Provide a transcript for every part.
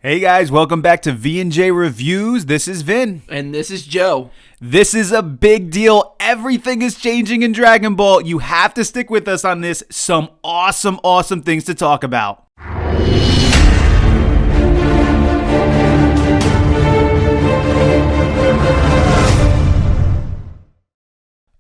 Hey guys, welcome back to V&J Reviews. This is Vin. And this is Joe. This is a big deal. Everything is changing in Dragon Ball. You have to stick with us on this. Some awesome things to talk about.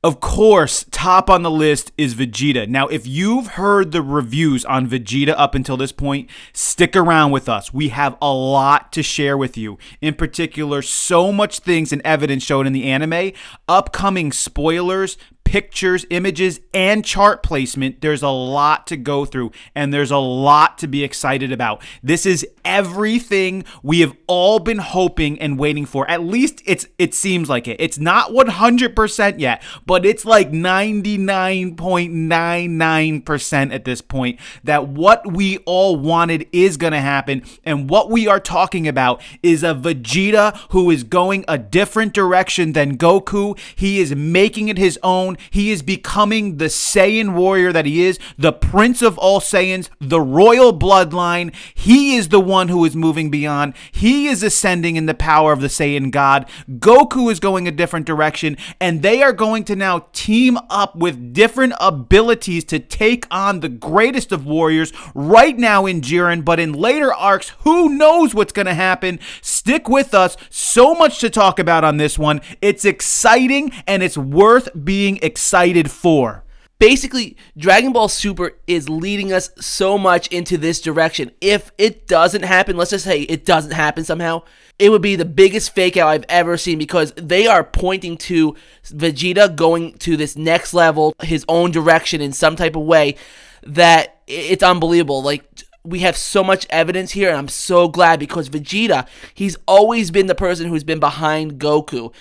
Of course, top on the list is Vegeta. Now, if you've heard the reviews on Vegeta up until this point, stick around with us. We have a lot to share with you. In particular, so much things and evidence shown in the anime, upcoming spoilers, pictures, images, and chart placement. There's a lot to go through, and there's a lot to be excited about. This is everything we have all been hoping and waiting for. At least it seems like it. It's not 100% yet, but it's like 99.99% at this point that what we all wanted is going to happen. And what we are talking about is a Vegeta who is going a different direction than Goku. He is making it his own. He is becoming the Saiyan warrior that he is, the prince of all Saiyans, the royal bloodline. He is the one who is moving beyond. He is ascending in the power of the Saiyan God. Goku is going a different direction, and they are going to now team up with different abilities to take on the greatest of warriors right now in Jiren, but in later arcs, who knows what's going to happen. Stick with us. So much to talk about on this one. It's exciting, and it's worth being excited for. Basically, Dragon Ball Super is leading us so much into this direction. If it doesn't happen, let's just say it doesn't happen somehow, it would be the biggest fake out I've ever seen, because they are pointing to Vegeta going to this next level, his own direction in some type of way, that it's unbelievable. Like, we have so much evidence here, and I'm so glad, because Vegeta, he's always been the person who's been behind Goku.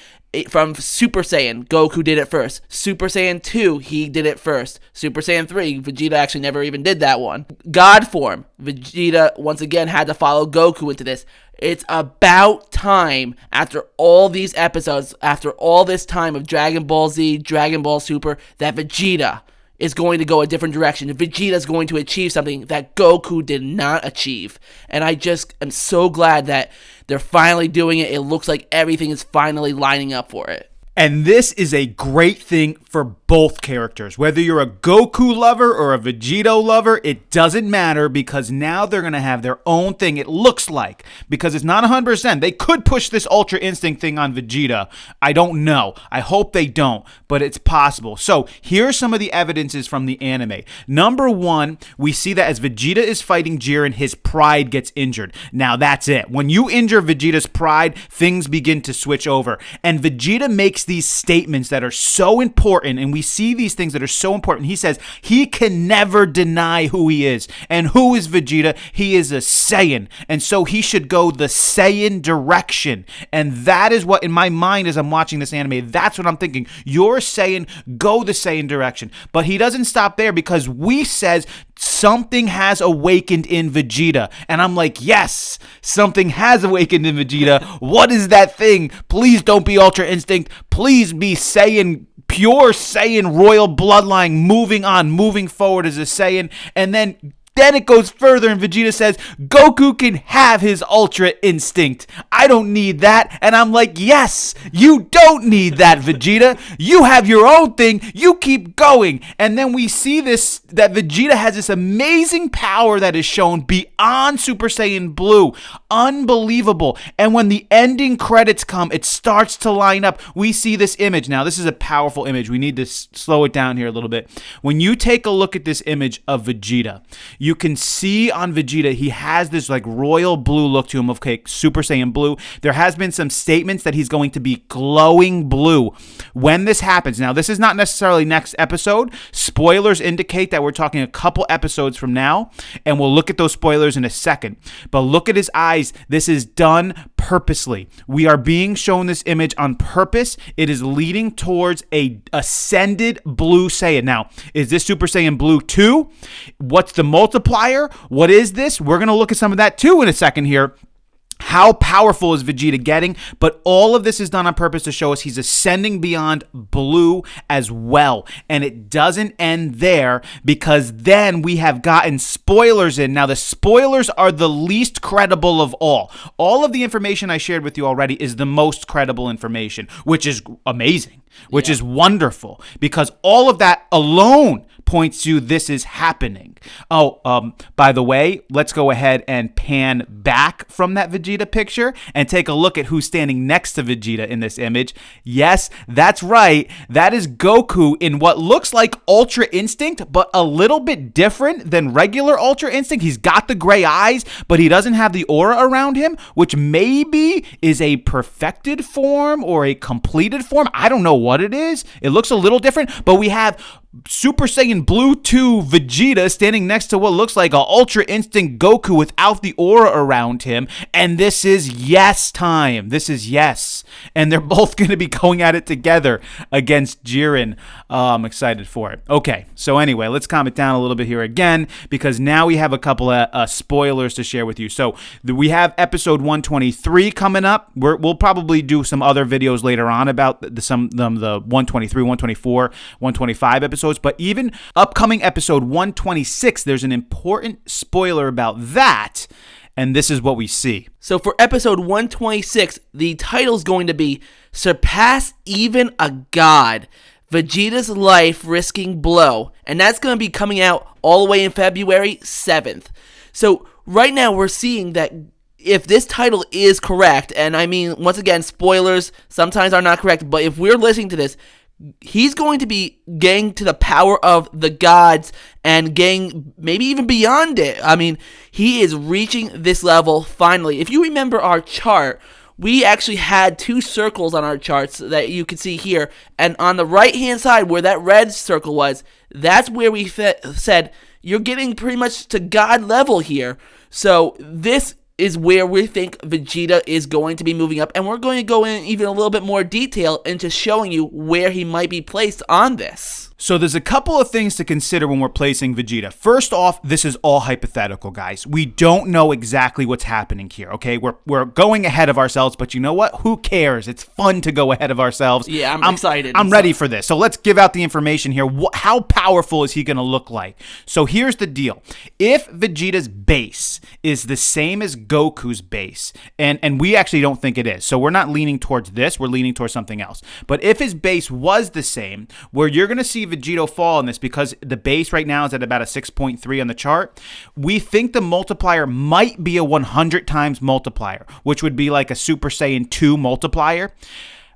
From Super Saiyan, Goku did it first. Super Saiyan 2, he did it first. Super Saiyan 3, Vegeta actually never even did that one. God form, Vegeta once again had to follow Goku into this. It's about time, after all these episodes, after all this time of Dragon Ball Z, Dragon Ball Super, that Vegeta is going to go a different direction. Vegeta is going to achieve something that Goku did not achieve. And I just am so glad that they're finally doing it. It looks like everything is finally lining up for it. And this is a great thing for both characters. Whether you're a Goku lover or a Vegeta lover, it doesn't matter, because now they're going to have their own thing, it looks like. Because it's not 100%. They could push this Ultra Instinct thing on Vegeta. I don't know. I hope they don't, but it's possible. So here's some of the evidences from the anime. Number one, we see that as Vegeta is fighting Jiren, his pride gets injured. Now that's it. When you injure Vegeta's pride, things begin to switch over. And Vegeta makes these statements that are so important, and we see these things that are so important. He says he can never deny who he is. And who is Vegeta? He is a Saiyan, and so he should go the Saiyan direction. And that is what, in my mind, as I'm watching this anime, that's what I'm thinking. You're a Saiyan, go the Saiyan direction. But he doesn't stop there, because Whis says something has awakened in Vegeta. And I'm like, yes, something has awakened in Vegeta. What is that thing? Please don't be Ultra Instinct. Please be Saiyan, pure Saiyan royal bloodline, moving on, moving forward as a Saiyan. And then it goes further, and Vegeta says, Goku can have his Ultra Instinct. I don't need that. And I'm like, yes, you don't need that, Vegeta. You have your own thing. You keep going. And then we see this, that Vegeta has this amazing power that is shown beyond Super Saiyan Blue. Unbelievable. And when the ending credits come, it starts to line up. We see this image. Now, this is a powerful image. We need to slow it down here a little bit. When you take a look at this image of Vegeta, you can see on Vegeta, he has this like royal blue look to him, okay, Super Saiyan Blue. There has been some statements that he's going to be glowing blue when this happens. Now, this is not necessarily next episode. Spoilers indicate that we're talking a couple episodes from now, and we'll look at those spoilers in a second. But look at his eyes. This is done purposely. We are being shown this image on purpose. It is leading towards a ascended blue Saiyan. Now, is this Super Saiyan Blue 2? What's the multiplier? What is this? We're going to look at some of that too in a second here. How powerful is Vegeta getting? But all of this is done on purpose to show us he's ascending beyond blue as well. And it doesn't end there, because then we have gotten spoilers in. Now, the spoilers are the least credible of all. All of the information I shared with you already is the most credible information, which is amazing, which is wonderful, because all of that alone points to this is happening. Oh, by the way, let's go ahead and pan back from that Vegeta picture and take a look at who's standing next to Vegeta in this image. Yes, that's right. That is Goku in what looks like Ultra Instinct, but a little bit different than regular Ultra Instinct. He's got the gray eyes, but he doesn't have the aura around him, which maybe is a perfected form or a completed form. I don't know what it is. It looks a little different, but we have Super Saiyan Blue 2 Vegeta standing next to what looks like a Ultra Instinct Goku without the aura around him, and this is yes time. This is yes, and they're both going to be going at it together against Jiren. I'm excited for it. Okay, so anyway, let's calm it down a little bit here again, because now we have a couple of spoilers to share with you. So we have episode 123 coming up. We'll probably do some other videos later on about the 123, 124, 125 episodes. But even upcoming episode 126, there's an important spoiler about that, and this is what we see. So for episode 126, the title's going to be Surpass Even a God, Vegeta's Life Risking Blow, and that's going to be coming out all the way in February 7th. So right now we're seeing that if this title is correct, and I mean, once again, spoilers sometimes are not correct, but if we're listening to this, he's going to be getting to the power of the gods and getting maybe even beyond it. I mean, he is reaching this level finally. If you remember our chart, we actually had two circles on our charts that you can see here. And on the right-hand side where that red circle was, that's where we said, you're getting pretty much to God level here. So this is where we think Vegeta is going to be moving up, and we're going to go in even a little bit more detail into showing you where he might be placed on this. So there's a couple of things to consider when we're placing Vegeta. First off, this is all hypothetical, guys. We don't know exactly what's happening here, okay? We're going ahead of ourselves, but you know what? Who cares? It's fun to go ahead of ourselves. Yeah, I'm excited. I'm ready for this. So let's give out the information here. How powerful is he going to look like? So here's the deal. If Vegeta's base is the same as Goku's base, and we actually don't think it is, so we're not leaning towards this, we're leaning towards something else. But if his base was the same, where you're going to see Vegeta fall in this, because the base right now is at about a 6.3 on the chart, we think the multiplier might be a 100 times multiplier, which would be like a Super Saiyan 2 multiplier.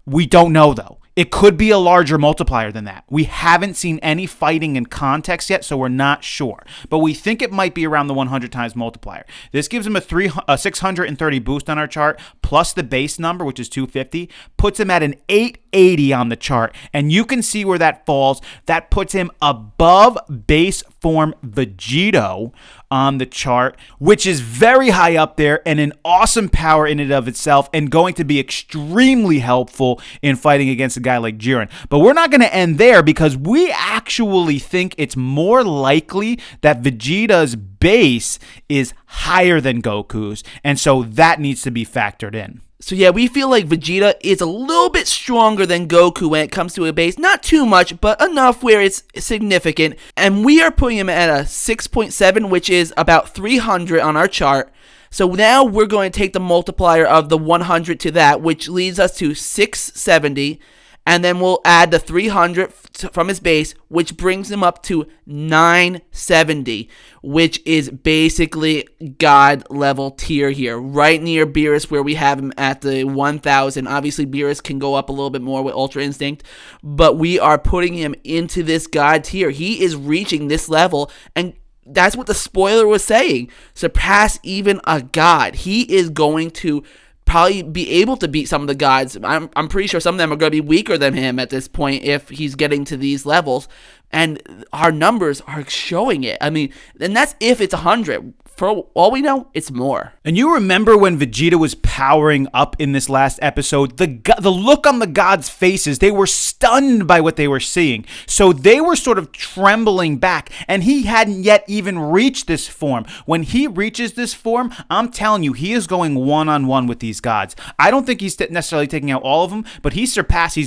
We don't know, though. It could be a larger multiplier than that. We haven't seen any fighting in context yet, so we're not sure. But we think it might be around the 100 times multiplier. This gives him a 630 boost on our chart, plus the base number, which is 250, puts him at an 880 on the chart. And you can see where that falls. That puts him above base form Vegito on the chart, which is very high up there and an awesome power in and of itself, and going to be extremely helpful in fighting against a guy like Jiren. But we're not going to end there, because we actually think it's more likely that Vegeta's base is higher than Goku's, and so that needs to be factored in. So yeah, we feel like Vegeta is a little bit stronger than Goku when it comes to a base. Not too much, but enough where it's significant. And we are putting him at a 6.7, which is about 300 on our chart. So now we're going to take the multiplier of the 100 to that, which leads us to 670. And then we'll add the 300 from his base, which brings him up to 970, which is basically God level tier here, right near Beerus, where we have him at the 1000. Obviously, Beerus can go up a little bit more with Ultra Instinct, but we are putting him into this God tier. He is reaching this level, and that's what the spoiler was saying. Surpass even a God. He is going to probably be able to beat some of the gods. I'm pretty sure some of them are going to be weaker than him at this point if he's getting to these levels. And our numbers are showing it. I mean, and that's if it's 100. for all we know, it's more. And you remember when Vegeta was powering up in this last episode, the look on the gods' faces, they were stunned by what they were seeing. So they were sort of trembling back, and he hadn't yet even reached this form. When he reaches this form, I'm telling you, he is going one-on-one with these gods. I don't think he's necessarily taking out all of them, but he's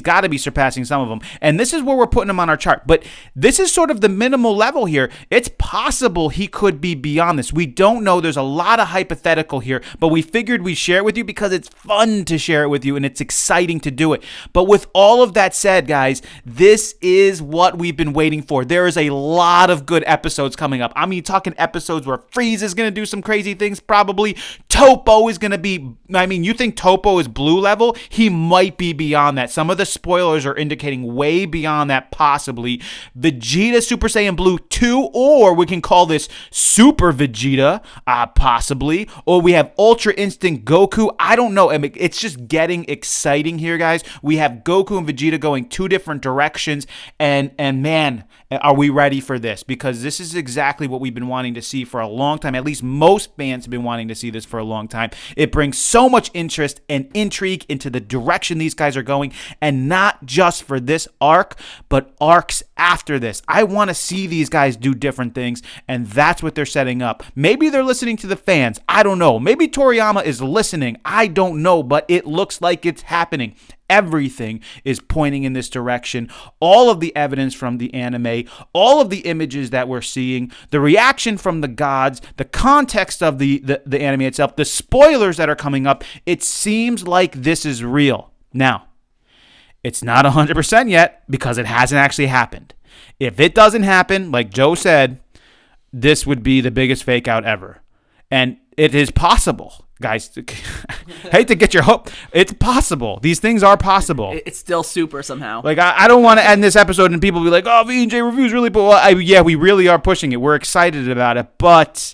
got to be surpassing some of them. And this is where we're putting him on our chart. But this is sort of the minimal level here. It's possible he could be beyond this. We don't know. There's a lot of hypothetical here, but we figured we'd share it with you because it's fun to share it with you and it's exciting to do it. But with all of that said, guys, this is what we've been waiting for. There is a lot of good episodes coming up. I mean, talking episodes where Frieza is going to do some crazy things, probably. Topo is going to be, you think Topo is blue level? He might be beyond that. Some of the spoilers are indicating way beyond that, possibly. Vegeta Super Saiyan Blue 2, or we can call this Super Vegeta, possibly. Or we have Ultra Instinct Goku. I don't know. I mean, it's just getting exciting here, guys. We have Goku and Vegeta going two different directions, and man, are we ready for this? Because this is exactly what we've been wanting to see for a long time. At least most fans have been wanting to see this for a long time. It brings so much interest and intrigue into the direction these guys are going, and not just for this arc, but arcs after this. I want to see these guys do different things, and that's what they're setting up. Maybe they're listening to the fans. I don't know. Maybe Toriyama is listening. I don't know, but it looks like it's happening. Everything is pointing in this direction. All of the evidence from the anime, all of the images that we're seeing, the reaction from the gods, the context of the anime itself, the spoilers that are coming up, it seems like this is real. Now, it's not 100% yet because it hasn't actually happened. If it doesn't happen, like Joe said, this would be the biggest fake out ever. And it is possible. Guys, hate to get your hope. It's possible. These things are possible. It's still super somehow. Like, I don't want to end this episode and people be like, oh, V&J Reviews really, yeah, we really are pushing it. We're excited about it. But,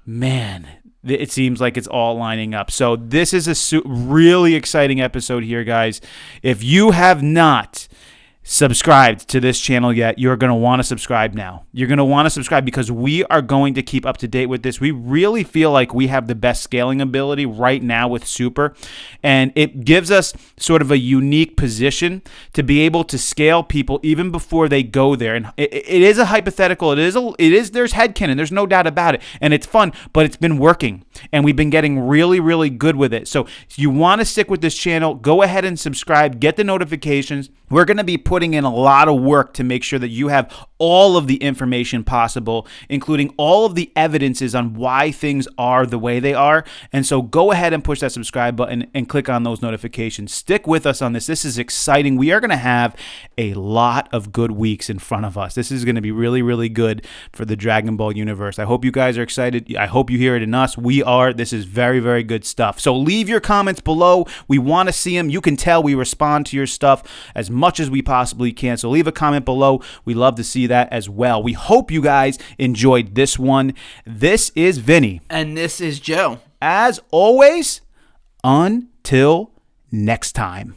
man, it seems like it's all lining up. So this is a really exciting episode here, guys. If you have not subscribed to this channel yet, you're going to want to subscribe now. You're going to want to subscribe because we are going to keep up to date with this. We really feel like we have the best scaling ability right now with Super, and it gives us sort of a unique position to be able to scale people even before they go there. And it is a hypothetical. There's headcanon. There's no doubt about it, and it's fun, but it's been working, and we've been getting really, really good with it. So if you want to stick with this channel, go ahead and subscribe. Get the notifications. We're going to be putting in a lot of work to make sure that you have all of the information possible, including all of the evidences on why things are the way they are. And so go ahead and push that subscribe button and click on those notifications. Stick with us on this. This is exciting. We are going to have a lot of good weeks in front of us. This is going to be really, really good for the Dragon Ball universe. I hope you guys are excited. I hope you hear it in us. We are. This is very, very good stuff. So leave your comments below. We want to see them. You can tell we respond to your stuff as much as we possibly can. So leave a comment below. We love to see that as well. We hope you guys enjoyed this one. This is Vinny. And this is Joe. As always, until next time.